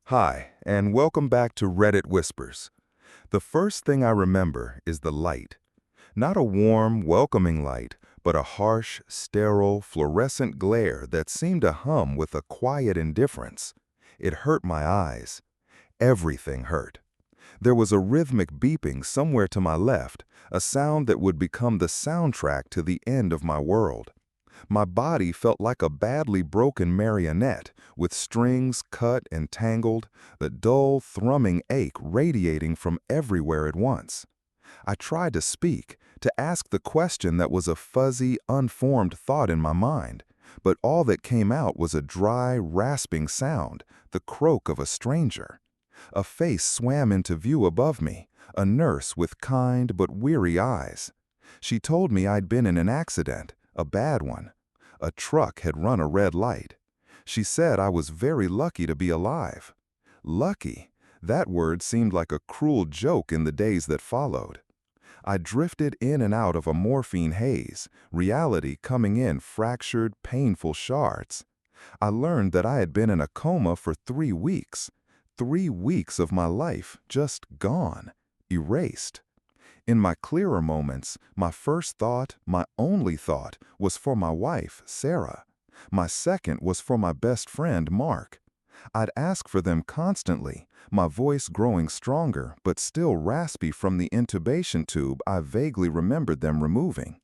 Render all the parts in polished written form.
Hi, and welcome back to Reddit Whispers. The first thing I remember is the light. Not a warm, welcoming light, but a harsh, sterile, fluorescent glare that seemed to hum with a quiet indifference. It hurt my eyes. Everything hurt. There was a rhythmic beeping somewhere to my left, a sound that would become the soundtrack to the end of my world. My body felt like a badly broken marionette, with strings cut and tangled, the dull, thrumming ache radiating from everywhere at once. I tried to speak, to ask the question that was a fuzzy, unformed thought in my mind, but all that came out was a dry, rasping sound, the croak of a stranger. A face swam into view above me, a nurse with kind but weary eyes. She told me I'd been in an accident, a bad one. A truck had run a red light. She said I was very lucky to be alive. Lucky? That word seemed like a cruel joke in the days that followed. I drifted in and out of a morphine haze, reality coming in fractured, painful shards. I learned that I had been in a coma for 3 weeks. 3 weeks of my life just gone, erased. In my clearer moments, my first thought, my only thought, was for my wife, Sarah. My second was for my best friend, Mark. I'd ask for them constantly, my voice growing stronger but still raspy from the intubation tube I vaguely remembered them removing.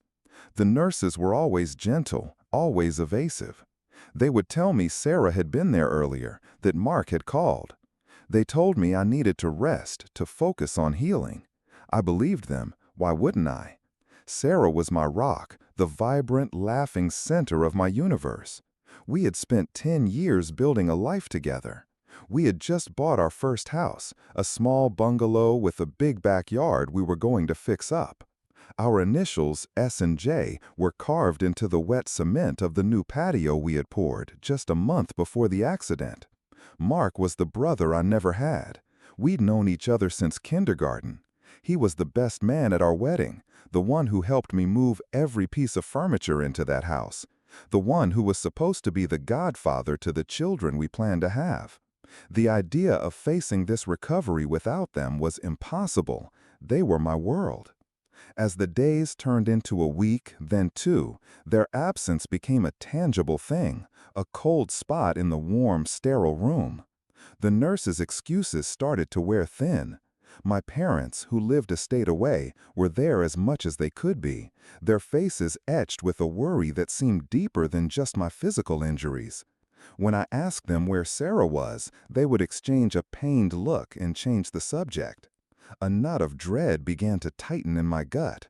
The nurses were always gentle, always evasive. They would tell me Sarah had been there earlier, that Mark had called. They told me I needed to rest, to focus on healing. I believed them. Why wouldn't I? Sarah was my rock, the vibrant, laughing center of my universe. We had spent 10 years building a life together. We had just bought our first house, a small bungalow with a big backyard we were going to fix up. Our initials, S and J, were carved into the wet cement of the new patio we had poured just a month before the accident. Mark was the brother I never had. We'd known each other since kindergarten. He was the best man at our wedding, the one who helped me move every piece of furniture into that house, the one who was supposed to be the godfather to the children we planned to have. The idea of facing this recovery without them was impossible. They were my world. As the days turned into a week, then 2, their absence became a tangible thing, a cold spot in the warm, sterile room. The nurses' excuses started to wear thin. My parents, who lived a state away, were there as much as they could be, their faces etched with a worry that seemed deeper than just my physical injuries. When I asked them where Sarah was, they would exchange a pained look and change the subject. A knot of dread began to tighten in my gut.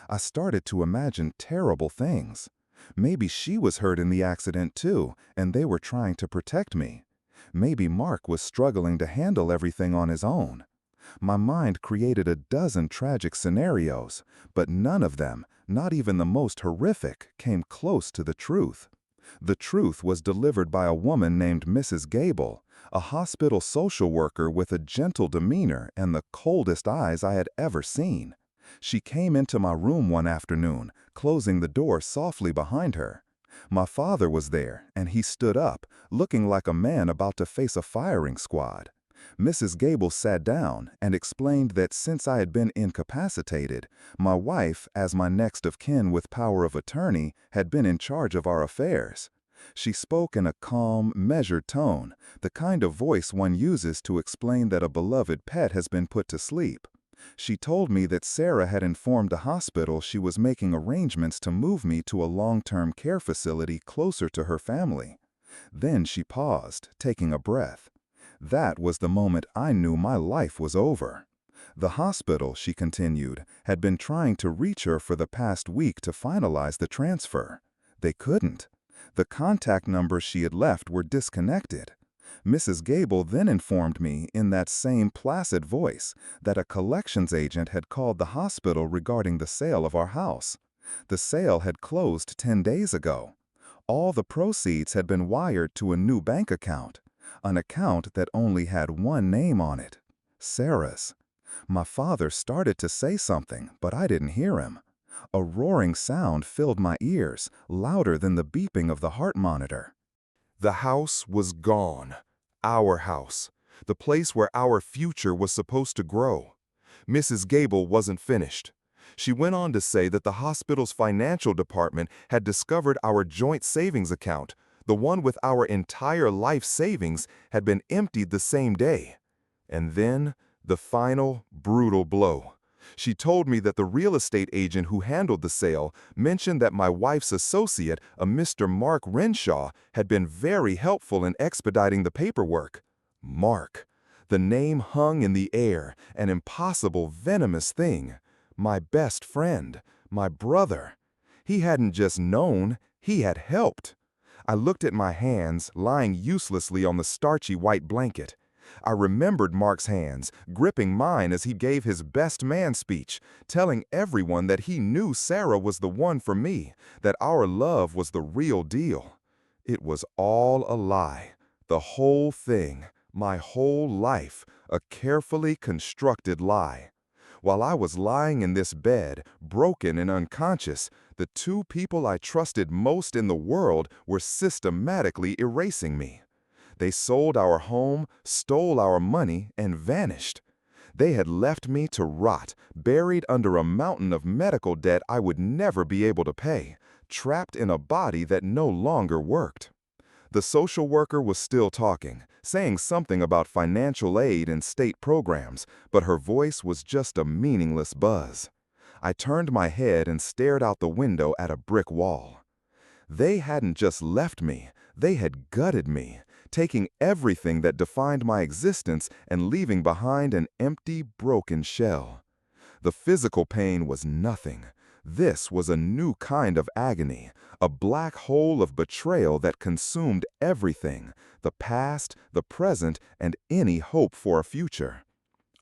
I started to imagine terrible things. Maybe she was hurt in the accident too, and they were trying to protect me. Maybe Mark was struggling to handle everything on his own. My mind created a dozen tragic scenarios, but none of them, not even the most horrific, came close to the truth. The truth was delivered by a woman named Mrs. Gable, a hospital social worker with a gentle demeanor and the coldest eyes I had ever seen. She came into my room one afternoon, closing the door softly behind her. My father was there, and he stood up, looking like a man about to face a firing squad. Mrs. Gable sat down and explained that since I had been incapacitated, my wife, as my next of kin with power of attorney, had been in charge of our affairs. She spoke in a calm, measured tone, the kind of voice one uses to explain that a beloved pet has been put to sleep. She told me that Sarah had informed the hospital she was making arrangements to move me to a long-term care facility closer to her family. Then she paused, taking a breath. That was the moment I knew my life was over. The hospital, she continued, had been trying to reach her for the past week to finalize the transfer. They couldn't. The contact numbers she had left were disconnected. Mrs. Gable then informed me in that same placid voice that a collections agent had called the hospital regarding the sale of our house. The sale had closed 10 days ago. All the proceeds had been wired to a new bank account. An account that only had one name on it, Sarah's. My father started to say something, but I didn't hear him. A roaring sound filled my ears, louder than the beeping of the heart monitor. The house was gone. Our house. the place where our future was supposed to grow. Mrs. Gable wasn't finished. She went on to say that the hospital's financial department had discovered our joint savings account, the one with our entire life savings, had been emptied the same day. And then, the final, brutal blow. She told me that the real estate agent who handled the sale mentioned that my wife's associate, a Mr. Mark Renshaw, had been very helpful in expediting the paperwork. Mark. The name hung in the air, an impossible, venomous thing. My best friend, my brother. He hadn't just known, he had helped. I looked at my hands, lying uselessly on the starchy white blanket. I remembered Mark's hands, gripping mine as he gave his best man speech, telling everyone that he knew Sarah was the one for me, that our love was the real deal. It was all a lie. The whole thing, my whole life, a carefully constructed lie. While I was lying in this bed, broken and unconscious, the two people I trusted most in the world were systematically erasing me. They sold our home, stole our money, and vanished. They had left me to rot, buried under a mountain of medical debt I would never be able to pay, trapped in a body that no longer worked. The social worker was still talking, saying something about financial aid and state programs, but her voice was just a meaningless buzz. I turned my head and stared out the window at a brick wall. They hadn't just left me, they had gutted me, taking everything that defined my existence and leaving behind an empty, broken shell. The physical pain was nothing. This was a new kind of agony, a black hole of betrayal that consumed everything, the past, the present, and any hope for a future.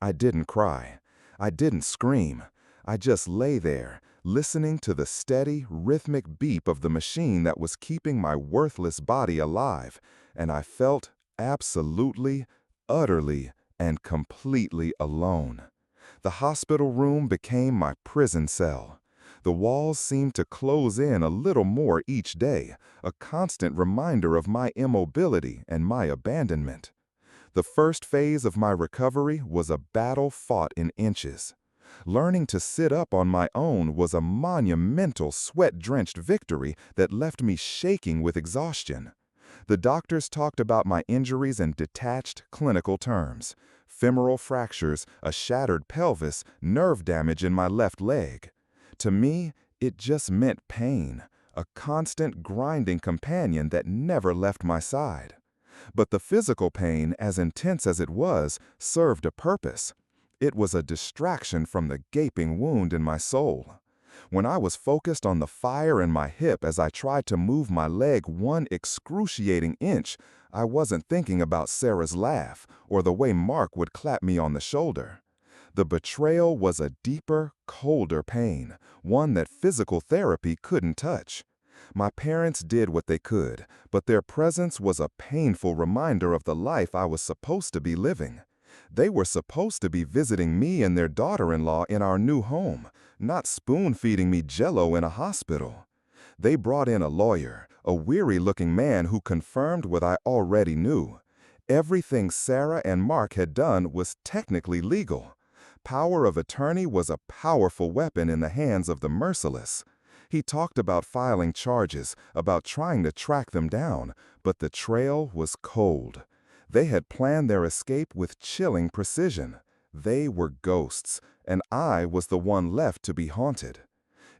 I didn't cry. I didn't scream. I just lay there, listening to the steady, rhythmic beep of the machine that was keeping my worthless body alive, and I felt absolutely, utterly, and completely alone. The hospital room became my prison cell. The walls seemed to close in a little more each day, a constant reminder of my immobility and my abandonment. The first phase of my recovery was a battle fought in inches. Learning to sit up on my own was a monumental, sweat-drenched victory that left me shaking with exhaustion. The doctors talked about my injuries in detached, clinical terms: femoral fractures, a shattered pelvis, nerve damage in my left leg. To me, it just meant pain, a constant, grinding companion that never left my side. But the physical pain, as intense as it was, served a purpose. It was a distraction from the gaping wound in my soul. When I was focused on the fire in my hip as I tried to move my leg one excruciating inch, I wasn't thinking about Sarah's laugh or the way Mark would clap me on the shoulder. The betrayal was a deeper, colder pain, one that physical therapy couldn't touch. My parents did what they could, but their presence was a painful reminder of the life I was supposed to be living. They were supposed to be visiting me and their daughter-in-law in our new home, not spoon-feeding me Jell-O in a hospital. They brought in a lawyer, a weary-looking man who confirmed what I already knew. Everything Sarah and Mark had done was technically legal. Power of attorney was a powerful weapon in the hands of the merciless. He talked about filing charges, about trying to track them down, but the trail was cold. They had planned their escape with chilling precision. They were ghosts, and I was the one left to be haunted.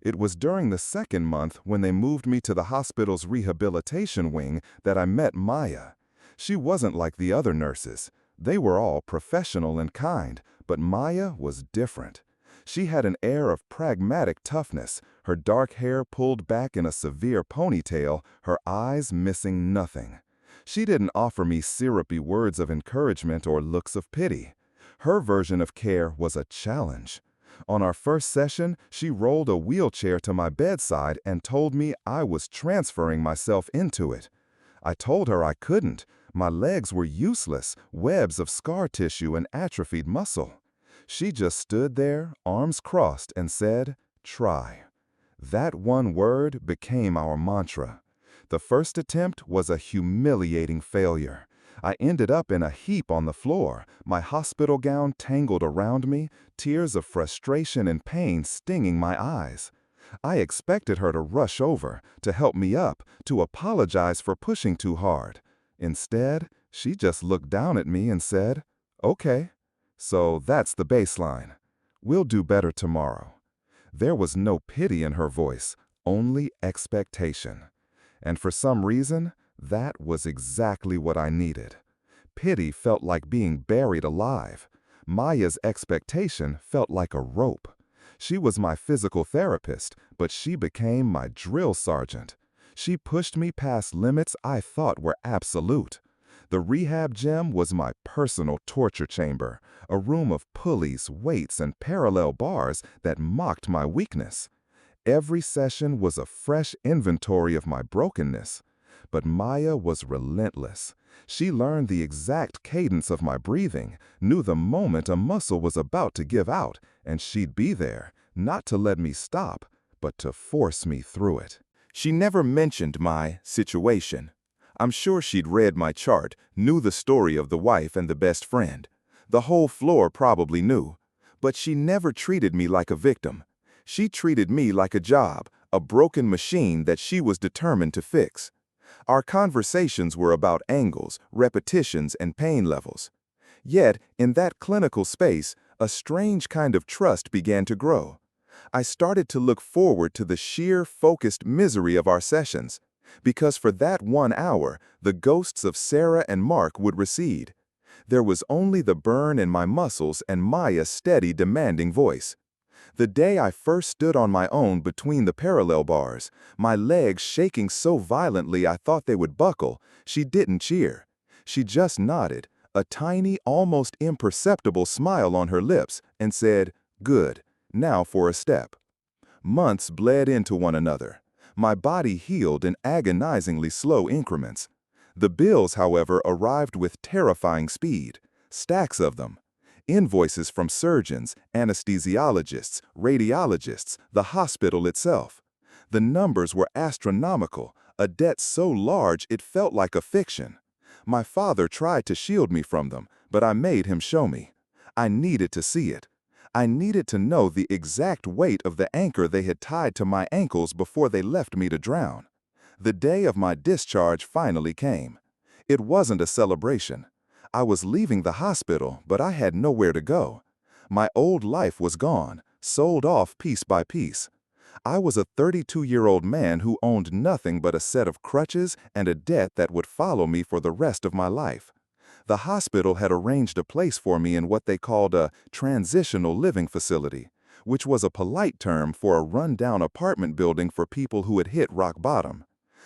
It was during the second month, when they moved me to the hospital's rehabilitation wing, that I met Maya. She wasn't like the other nurses. They were all professional and kind, but Maya was different. She had an air of pragmatic toughness, her dark hair pulled back in a severe ponytail, her eyes missing nothing. She didn't offer me syrupy words of encouragement or looks of pity. Her version of care was a challenge. On our first session, she rolled a wheelchair to my bedside and told me I was transferring myself into it. I told her I couldn't. My legs were useless, webs of scar tissue and atrophied muscle. She just stood there, arms crossed, and said, "Try." That one word became our mantra. The first attempt was a humiliating failure. I ended up in a heap on the floor, my hospital gown tangled around me, tears of frustration and pain stinging my eyes. I expected her to rush over, to help me up, to apologize for pushing too hard. Instead, she just looked down at me and said, "Okay, so that's the baseline. We'll do better tomorrow." There was no pity in her voice, only expectation. And for some reason, that was exactly what I needed. Pity felt like being buried alive. Maya's expectation felt like a rope. She was my physical therapist, but she became my drill sergeant. She pushed me past limits I thought were absolute. The rehab gym was my personal torture chamber, a room of pulleys, weights, and parallel bars that mocked my weakness. Every session was a fresh inventory of my brokenness. But Maya was relentless. She learned the exact cadence of my breathing, knew the moment a muscle was about to give out, and she'd be there, not to let me stop, but to force me through it. She never mentioned my situation. I'm sure she'd read my chart, knew the story of the wife and the best friend. The whole floor probably knew. But she never treated me like a victim. She treated me like a job, a broken machine that she was determined to fix. Our conversations were about angles, repetitions, and pain levels. Yet, in that clinical space, a strange kind of trust began to grow. I started to look forward to the sheer, focused misery of our sessions, because for that 1 hour, the ghosts of Sarah and Mark would recede. There was only the burn in my muscles and Maya's steady, demanding voice. The day I first stood on my own between the parallel bars, my legs shaking so violently I thought they would buckle, she didn't cheer. She just nodded, a tiny, almost imperceptible smile on her lips, and said, "Good, now for a step." Months bled into one another. My body healed in agonizingly slow increments. The bills, however, arrived with terrifying speed, stacks of them. Invoices from surgeons, anesthesiologists, radiologists, the hospital itself. The numbers were astronomical, a debt so large it felt like a fiction. My father tried to shield me from them, but I made him show me. I needed to see it. I needed to know the exact weight of the anchor they had tied to my ankles before they left me to drown. The day of my discharge finally came. It wasn't a celebration. I was leaving the hospital, but I had nowhere to go. My old life was gone, sold off piece by piece. I was a 32-year-old man who owned nothing but a set of crutches and a debt that would follow me for the rest of my life. The hospital had arranged a place for me in what they called a transitional living facility, which was a polite term for a run-down apartment building for people who had hit rock bottom.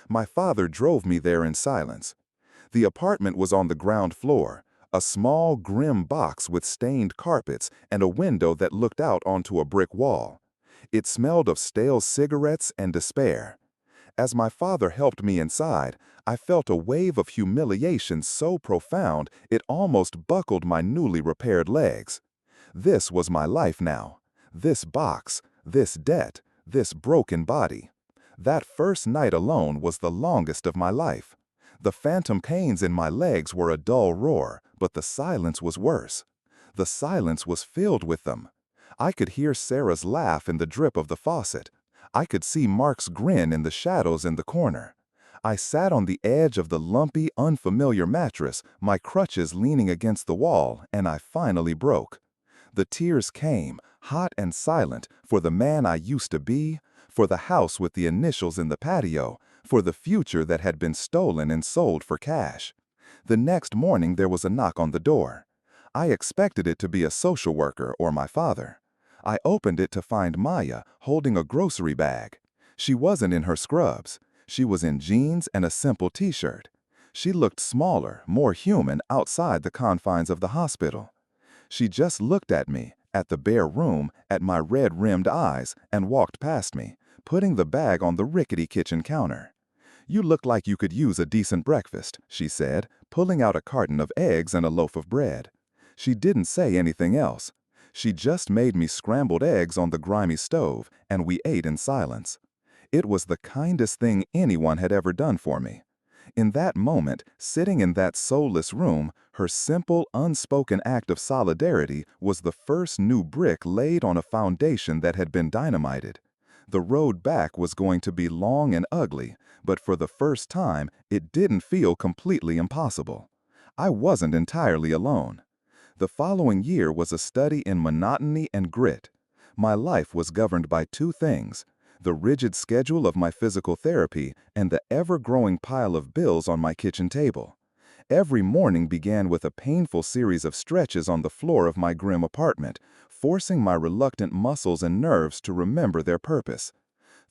My father drove me there in silence. The apartment was on the ground floor, a small, grim box with stained carpets and a window that looked out onto a brick wall. It smelled of stale cigarettes and despair. As my father helped me inside, I felt a wave of humiliation so profound it almost buckled my newly repaired legs. This was my life now. This box, this debt, this broken body. That first night alone was the longest of my life. The phantom pains in my legs were a dull roar, but the silence was worse. The silence was filled with them. I could hear Sarah's laugh in the drip of the faucet. I could see Mark's grin in the shadows in the corner. I sat on the edge of the lumpy, unfamiliar mattress, my crutches leaning against the wall, and I finally broke. The tears came, hot and silent, for the man I used to be, for the house with the initials in the patio, for the future that had been stolen and sold for cash. The next morning there was a knock on the door. I expected it to be a social worker or my father. I opened it to find Maya holding a grocery bag. She wasn't in her scrubs. She was in jeans and a simple t-shirt. She looked smaller, more human outside the confines of the hospital. She just looked at me, at the bare room, at my red-rimmed eyes, and walked past me, putting the bag on the rickety kitchen counter. "You look like you could use a decent breakfast," she said, pulling out a carton of eggs and a loaf of bread. She didn't say anything else. She just made me scrambled eggs on the grimy stove, and we ate in silence. It was the kindest thing anyone had ever done for me. In that moment, sitting in that soulless room, her simple, unspoken act of solidarity was the first new brick laid on a foundation that had been dynamited. The road back was going to be long and ugly, but for the first time, it didn't feel completely impossible. I wasn't entirely alone. The following year was a study in monotony and grit. My life was governed by two things: the rigid schedule of my physical therapy and the ever-growing pile of bills on my kitchen table. Every morning began with a painful series of stretches on the floor of my grim apartment, forcing my reluctant muscles and nerves to remember their purpose.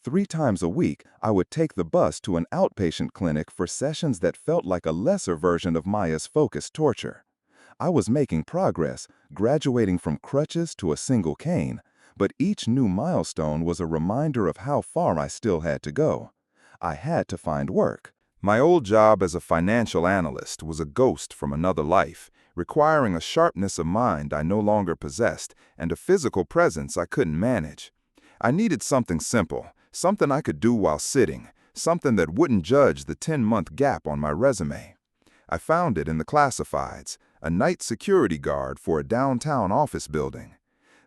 3 times a week, I would take the bus to an outpatient clinic for sessions that felt like a lesser version of Maya's focused torture. I was making progress, graduating from crutches to a single cane, but each new milestone was a reminder of how far I still had to go. I had to find work. My old job as a financial analyst was a ghost from another life, requiring a sharpness of mind I no longer possessed and a physical presence I couldn't manage. I needed something simple, something I could do while sitting, something that wouldn't judge the 10-month gap on my resume. I found it in the classifieds, a night security guard for a downtown office building.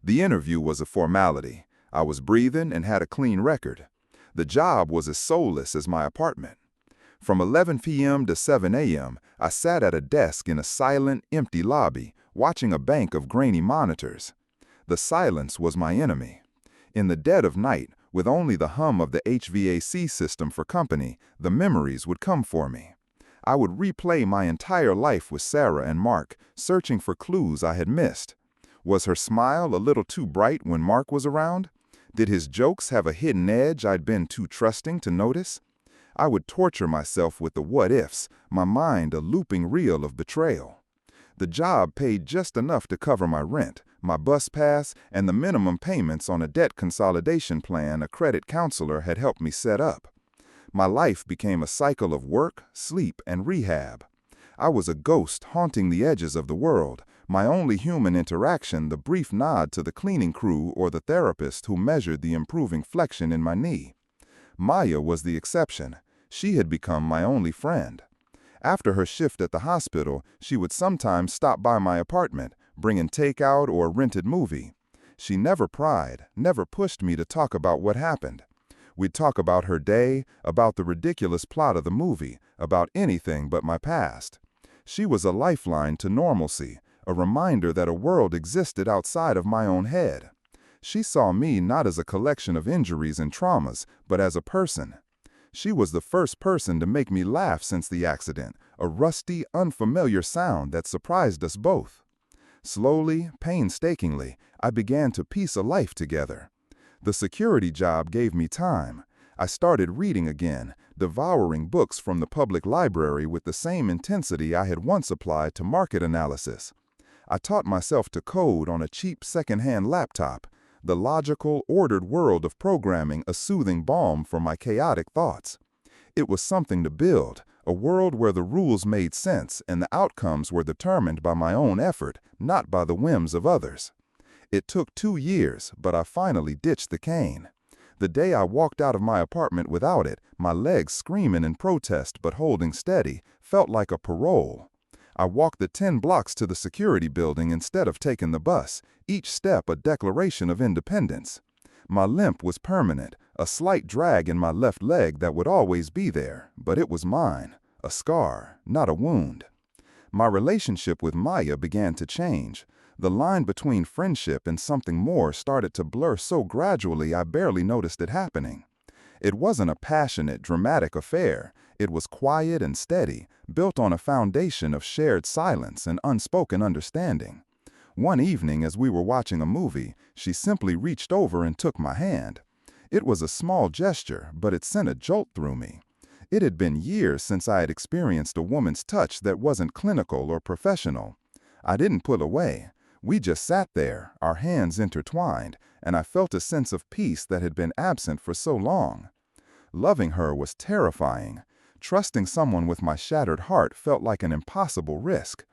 The interview was a formality. I was breathing and had a clean record. The job was as soulless as my apartment. From 11 p.m. to 7 a.m., I sat at a desk in a silent, empty lobby, watching a bank of grainy monitors. The silence was my enemy. In the dead of night, with only the hum of the HVAC system for company, the memories would come for me. I would replay my entire life with Sarah and Mark, searching for clues I had missed. Was her smile a little too bright when Mark was around? Did his jokes have a hidden edge I'd been too trusting to notice? I would torture myself with the what-ifs, my mind a looping reel of betrayal. The job paid just enough to cover my rent, my bus pass, and the minimum payments on a debt consolidation plan a credit counselor had helped me set up. My life became a cycle of work, sleep, and rehab. I was a ghost haunting the edges of the world, my only human interaction the brief nod to the cleaning crew or the therapist who measured the improving flexion in my knee. Maya was the exception. She had become my only friend. After her shift at the hospital, she would sometimes stop by my apartment, bringing takeout or a rented movie. She never pried, never pushed me to talk about what happened. We'd talk about her day, about the ridiculous plot of the movie, about anything but my past. She was a lifeline to normalcy, a reminder that a world existed outside of my own head. She saw me not as a collection of injuries and traumas, but as a person. She was the first person to make me laugh since the accident, a rusty, unfamiliar sound that surprised us both. Slowly, painstakingly, I began to piece a life together. The security job gave me time. I started reading again, devouring books from the public library with the same intensity I had once applied to market analysis. I taught myself to code on a cheap second-hand laptop, the logical, ordered world of programming a soothing balm for my chaotic thoughts. It was something to build, a world where the rules made sense and the outcomes were determined by my own effort, not by the whims of others. It took 2 years, but I finally ditched the cane. The day I walked out of my apartment without it, my legs screaming in protest but holding steady, felt like a parole. I walked the 10 blocks to the security building instead of taking the bus, each step a declaration of independence. My limp was permanent, a slight drag in my left leg that would always be there, but it was mine, a scar, not a wound. My relationship with Maya began to change. The line between friendship and something more started to blur so gradually I barely noticed it happening. It wasn't a passionate, dramatic affair. It was quiet and steady, built on a foundation of shared silence and unspoken understanding. One evening, as we were watching a movie, she simply reached over and took my hand. It was a small gesture, but it sent a jolt through me. It had been years since I had experienced a woman's touch that wasn't clinical or professional. I didn't pull away. We just sat there, our hands intertwined, and I felt a sense of peace that had been absent for so long. Loving her was terrifying. Trusting someone with my shattered heart felt like an impossible risk.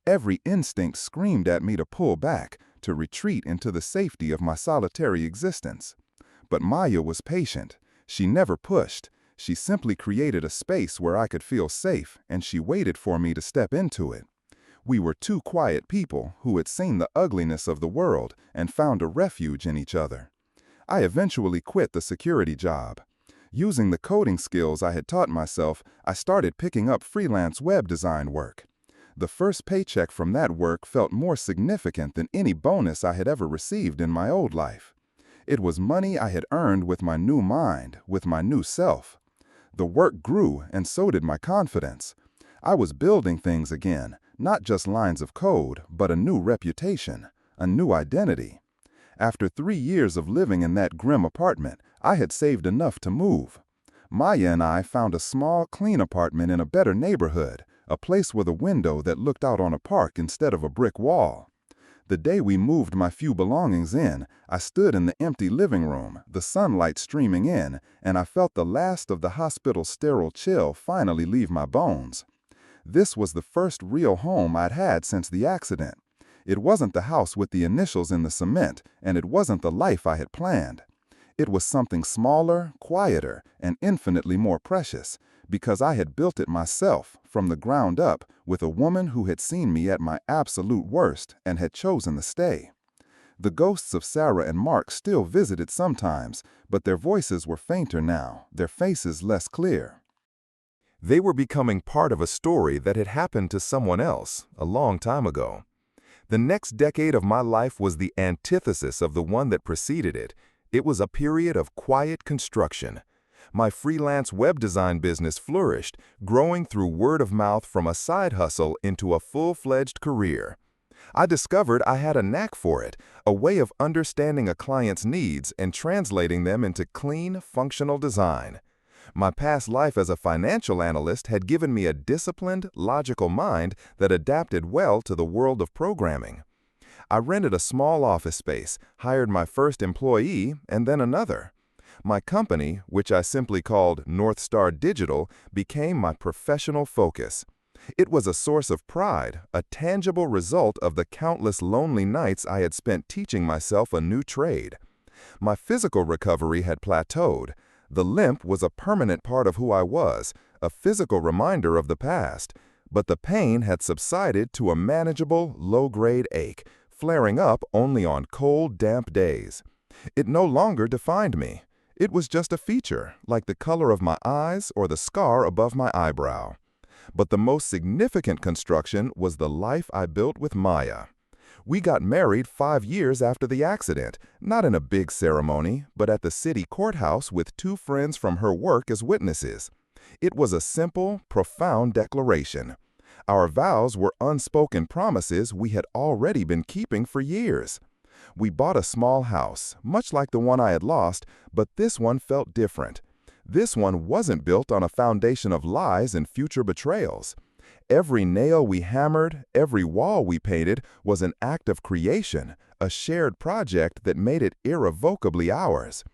Every instinct screamed at me to pull back, to retreat into the safety of my solitary existence. But Maya was patient. She never pushed. She simply created a space where I could feel safe, and she waited for me to step into it. We were two quiet people who had seen the ugliness of the world and found a refuge in each other. I eventually quit the security job. Using the coding skills I had taught myself, I started picking up freelance web design work. The first paycheck from that work felt more significant than any bonus I had ever received in my old life. It was money I had earned with my new mind, with my new self. The work grew, and so did my confidence. I was building things again, not just lines of code, but a new reputation, a new identity. After 3 years of living in that grim apartment, I had saved enough to move. Maya and I found a small, clean apartment in a better neighborhood, a place with a window that looked out on a park instead of a brick wall. The day we moved my few belongings in, I stood in the empty living room, the sunlight streaming in, and I felt the last of the hospital's sterile chill finally leave my bones. This was the first real home I'd had since the accident. It wasn't the house with the initials in the cement, and it wasn't the life I had planned. It was something smaller, quieter, and infinitely more precious, because I had built it myself, from the ground up, with a woman who had seen me at my absolute worst and had chosen to stay. The ghosts of Sarah and Mark still visited sometimes, but their voices were fainter now, their faces less clear. They were becoming part of a story that had happened to someone else a long time ago. The next decade of my life was the antithesis of the one that preceded it. It was a period of quiet construction. My freelance web design business flourished, growing through word of mouth from a side hustle into a full-fledged career. I discovered I had a knack for it, a way of understanding a client's needs and translating them into clean, functional design. My past life as a financial analyst had given me a disciplined, logical mind that adapted well to the world of programming. I rented a small office space, hired my first employee, and then another. My company, which I simply called North Star Digital, became my professional focus. It was a source of pride, a tangible result of the countless lonely nights I had spent teaching myself a new trade. My physical recovery had plateaued. The limp was a permanent part of who I was, a physical reminder of the past, but the pain had subsided to a manageable, low-grade ache, flaring up only on cold, damp days. It no longer defined me. It was just a feature, like the color of my eyes or the scar above my eyebrow. But the most significant construction was the life I built with Maya. We got married 5 years after the accident, not in a big ceremony, but at the city courthouse with 2 friends from her work as witnesses. It was a simple, profound declaration. Our vows were unspoken promises we had already been keeping for years. We bought a small house, much like the one I had lost, but this one felt different. This one wasn't built on a foundation of lies and future betrayals. Every nail we hammered, every wall we painted was an act of creation, a shared project that made it irrevocably ours.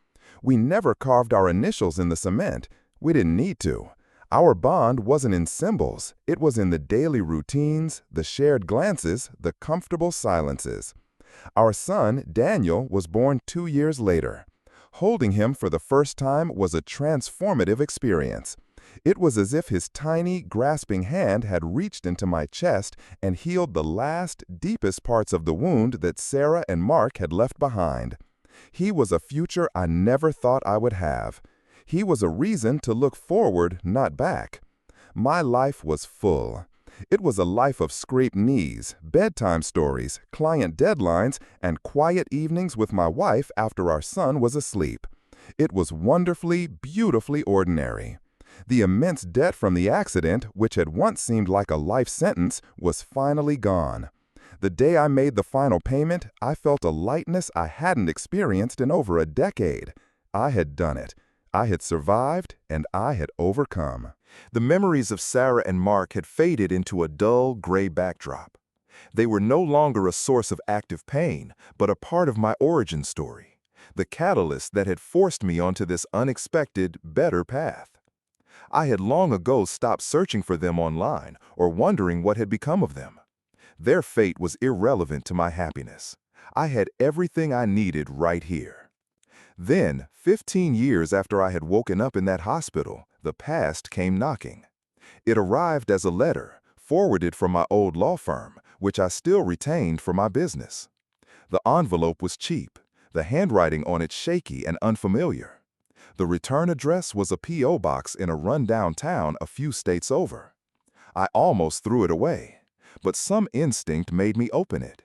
We never carved our initials in the cement. We didn't need to. Our bond wasn't in symbols. It was in the daily routines, the shared glances, the comfortable silences. Our son, Daniel, was born 2 years later. Holding him for the first time was a transformative experience. It was as if his tiny, grasping hand had reached into my chest and healed the last, deepest parts of the wound that Sarah and Mark had left behind. He was a future I never thought I would have. He was a reason to look forward, not back. My life was full. It was a life of scraped knees, bedtime stories, client deadlines, and quiet evenings with my wife after our son was asleep. It was wonderfully, beautifully ordinary. The immense debt from the accident, which had once seemed like a life sentence, was finally gone. The day I made the final payment, I felt a lightness I hadn't experienced in over a decade. I had done it. I had survived, and I had overcome. The memories of Sarah and Mark had faded into a dull, gray backdrop. They were no longer a source of active pain, but a part of my origin story, the catalyst that had forced me onto this unexpected, better path. I had long ago stopped searching for them online or wondering what had become of them. Their fate was irrelevant to my happiness. I had everything I needed right here. Then, 15 years after I had woken up in that hospital, the past came knocking. It arrived as a letter, forwarded from my old law firm, which I still retained for my business. The envelope was cheap, the handwriting on it shaky and unfamiliar. The return address was a P.O. box in a rundown town a few states over. I almost threw it away, but some instinct made me open it.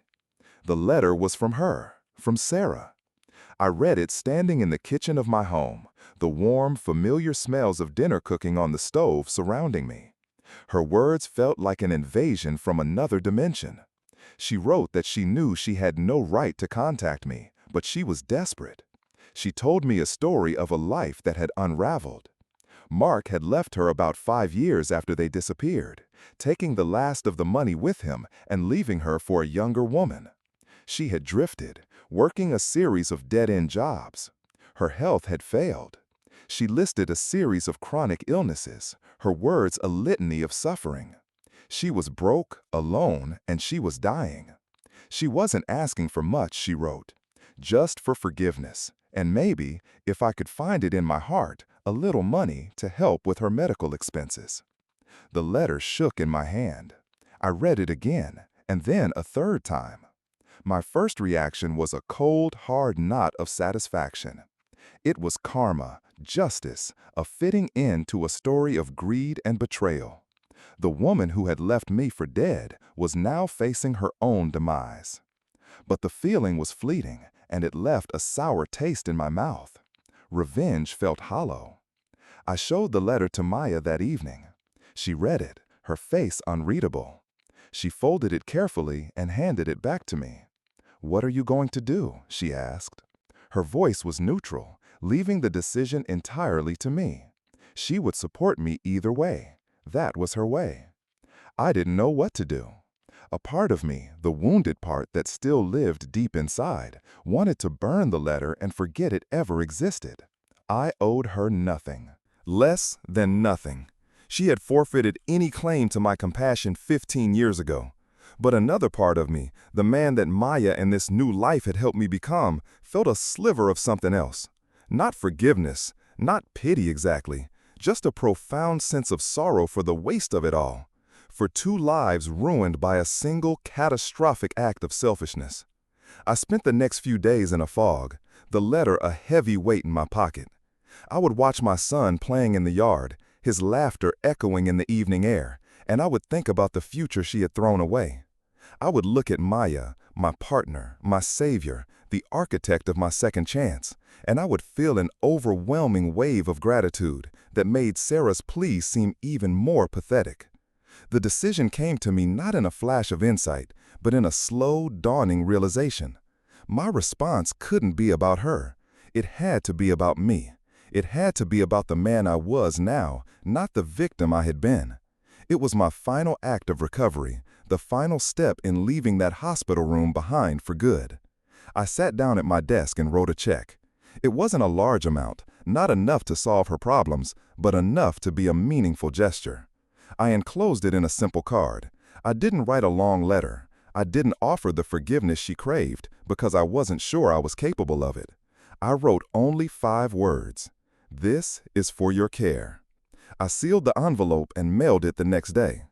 The letter was from her, from Sarah. I read it standing in the kitchen of my home, the warm, familiar smells of dinner cooking on the stove surrounding me. Her words felt like an invasion from another dimension. She wrote that she knew she had no right to contact me, but she was desperate. She told me a story of a life that had unraveled. Mark had left her about 5 years after they disappeared, taking the last of the money with him and leaving her for a younger woman. She had drifted, working a series of dead-end jobs. Her health had failed. She listed a series of chronic illnesses, her words a litany of suffering. She was broke, alone, and she was dying. She wasn't asking for much, she wrote, just for forgiveness, and maybe, if I could find it in my heart, a little money to help with her medical expenses. The letter shook in my hand. I read it again, and then a third time. My first reaction was a cold, hard knot of satisfaction. It was karma, justice, a fitting end to a story of greed and betrayal. The woman who had left me for dead was now facing her own demise. But the feeling was fleeting, and it left a sour taste in my mouth. Revenge felt hollow. I showed the letter to Maya that evening. She read it, her face unreadable. She folded it carefully and handed it back to me. "What are you going to do?" she asked. Her voice was neutral, leaving the decision entirely to me. She would support me either way. That was her way. I didn't know what to do. A part of me, the wounded part that still lived deep inside, wanted to burn the letter and forget it ever existed. I owed her nothing. Less than nothing. She had forfeited any claim to my compassion 15 years ago. But another part of me, the man that Maya and this new life had helped me become, felt a sliver of something else. Not forgiveness, not pity exactly, just a profound sense of sorrow for the waste of it all. For 2 lives ruined by a single catastrophic act of selfishness. I spent the next few days in a fog, the letter a heavy weight in my pocket. I would watch my son playing in the yard, his laughter echoing in the evening air, and I would think about the future she had thrown away. I would look at Maya, my partner, my savior, the architect of my second chance, and I would feel an overwhelming wave of gratitude that made Sarah's plea seem even more pathetic. The decision came to me not in a flash of insight, but in a slow, dawning realization. My response couldn't be about her. It had to be about me. It had to be about the man I was now, not the victim I had been. It was my final act of recovery, the final step in leaving that hospital room behind for good. I sat down at my desk and wrote a check. It wasn't a large amount, not enough to solve her problems, but enough to be a meaningful gesture. I enclosed it in a simple card. I didn't write a long letter. I didn't offer the forgiveness she craved because I wasn't sure I was capable of it. I wrote only 5 words. "This is for your care." I sealed the envelope and mailed it the next day.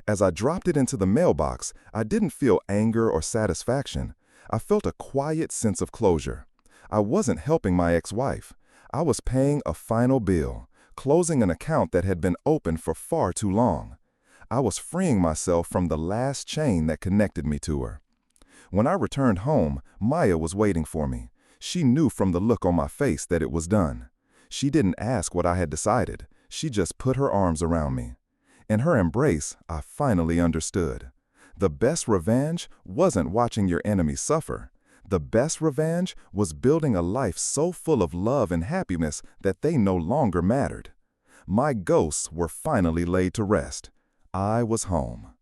As I dropped it into the mailbox, I didn't feel anger or satisfaction. I felt a quiet sense of closure. I wasn't helping my ex-wife. I was paying a final bill, closing an account that had been open for far too long. I was freeing myself from the last chain that connected me to her. When I returned home, Maya was waiting for me. She knew from the look on my face that it was done. She didn't ask what I had decided. She just put her arms around me. In her embrace, I finally understood. The best revenge wasn't watching your enemies suffer. The best revenge was building a life so full of love and happiness that they no longer mattered. My ghosts were finally laid to rest. I was home.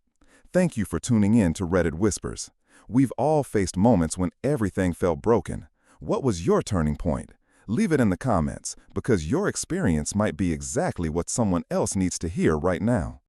Thank you for tuning in to Reddit Whispers. We've all faced moments when everything felt broken. What was your turning point? Leave it in the comments, because your experience might be exactly what someone else needs to hear right now.